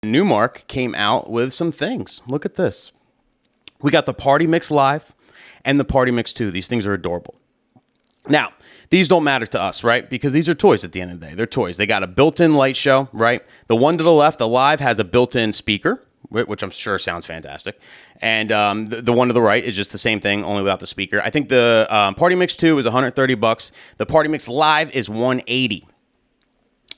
Numark came out with some things. Look at this. We got the Party Mix Live and the Party Mix 2. These things are adorable. Now, these don't matter to us, right? Because these are toys at the end of the day. They're toys. They got a built-in light show, right? The one to the left, the Live, has a built-in speaker, which I'm sure sounds fantastic. And the one to the right is just the same thing, only without the speaker. I think the Party Mix 2 is $130. The Party Mix Live is $180.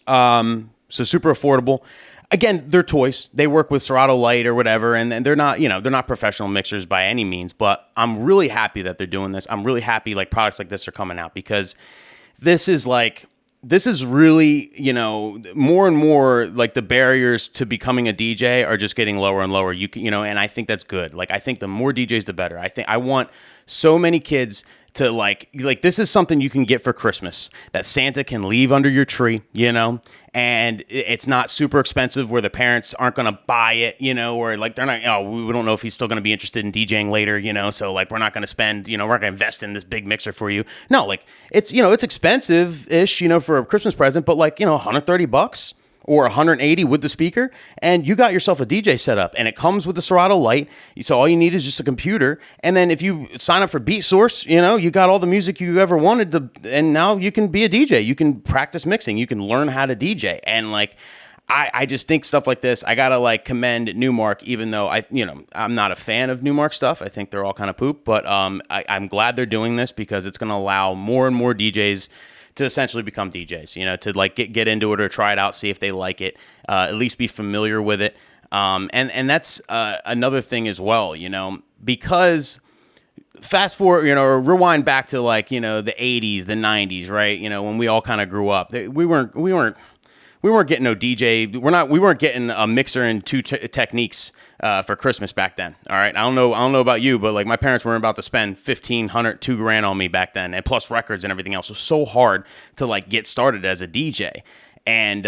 So super affordable. Again, they're toys. They work with Serato Light or whatever, and they're not, they're not professional mixers by any means, but I'm really happy that they're doing this. I'm really happy like products like this are coming out, because this is really, more and more like the barriers to becoming a DJ are just getting lower and lower. And I think that's good. Like, I think the more DJs, the better. I want so many kids to like this is something you can get for Christmas that Santa can leave under your tree, and it's not super expensive where the parents aren't going to buy it, or like they're not, we don't know if he's still going to be interested in DJing later, so like we're not going to spend, we're not going to invest in this big mixer for you. No, like it's, it's expensive-ish, for a Christmas present, but like, $130 or $180 with the speaker, and you got yourself a DJ setup, and it comes with the Serato Light. So all you need is just a computer, and then if you sign up for Beat Source, you got all the music you ever wanted to, and now you can be a DJ. You can practice mixing. You can learn how to DJ, and like I just think stuff like this, I gotta like commend Numark, even though I'm not a fan of Numark stuff. I think they're all kind of poop, but I'm glad they're doing this, because it's gonna allow more and more DJs to essentially become DJs, to like get into it or try it out, see if they like it, at least be familiar with it. And that's another thing as well, because fast forward, or rewind back to like, the 80s, the 90s, right? When we all kind of grew up, we weren't getting no DJ. We weren't getting a mixer and two techniques for Christmas back then. All right. I don't know about you, but like my parents weren't about to spend $1,500, $2,000 on me back then, and plus records and everything else. It was so hard to like get started as a DJ. And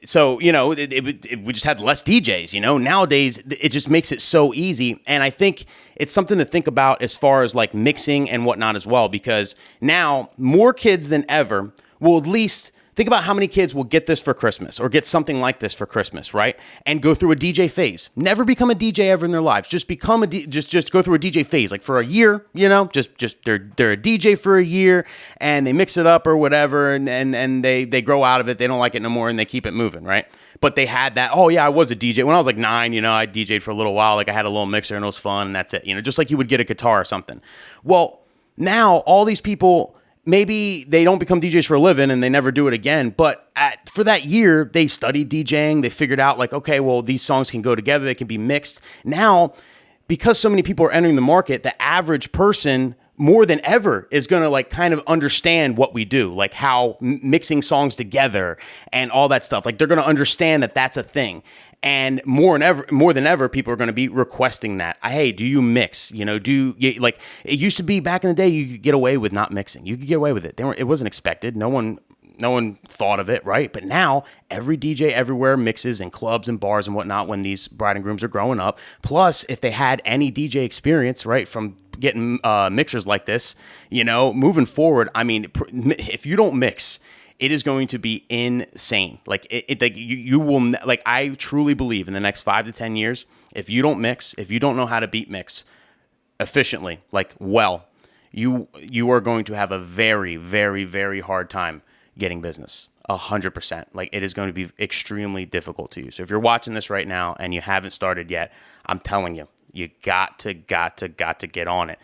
so, we just had less DJs, nowadays it just makes it so easy. And I think it's something to think about as far as like mixing and whatnot as well, because now more kids than ever will at least think about how many kids will get this for Christmas or get something like this for Christmas, right? And go through a DJ phase. Never become a DJ ever in their lives. Just become just go through a DJ phase, like for a year, just they're a DJ for a year, and they mix it up or whatever, and they grow out of it. They don't like it no more, and they keep it moving, right? But they had that, oh yeah, I was a DJ. When I was like 9, I DJ'd for a little while. Like I had a little mixer and it was fun, and that's it. Just like you would get a guitar or something. Well, now all these people, maybe they don't become DJs for a living and they never do it again, but for that year, they studied DJing. They figured out like, okay, well, these songs can go together. They can be mixed. Now, because so many people are entering the market, the average person more than ever is going to like kind of understand what we do, like how mixing songs together and all that stuff. Like they're going to understand that that's a thing. And more than ever, people are going to be requesting that. Hey, do you mix? Like it used to be back in the day, you could get away with not mixing. You could get away with it. It wasn't expected. No one thought of it, right? But now every DJ everywhere mixes in clubs and bars and whatnot when these bride and grooms are growing up. Plus, if they had any DJ experience, right, from getting mixers like this, moving forward, I mean, if you don't mix, it is going to be insane. Like you will, like I truly believe in the next 5 to 10 years, if you don't mix, if you don't know how to beat mix efficiently, like well, you are going to have a very, very, very hard time getting business. 100%. Like it is going to be extremely difficult to you. So if you're watching this right now and you haven't started yet, I'm telling you, you got to get on it.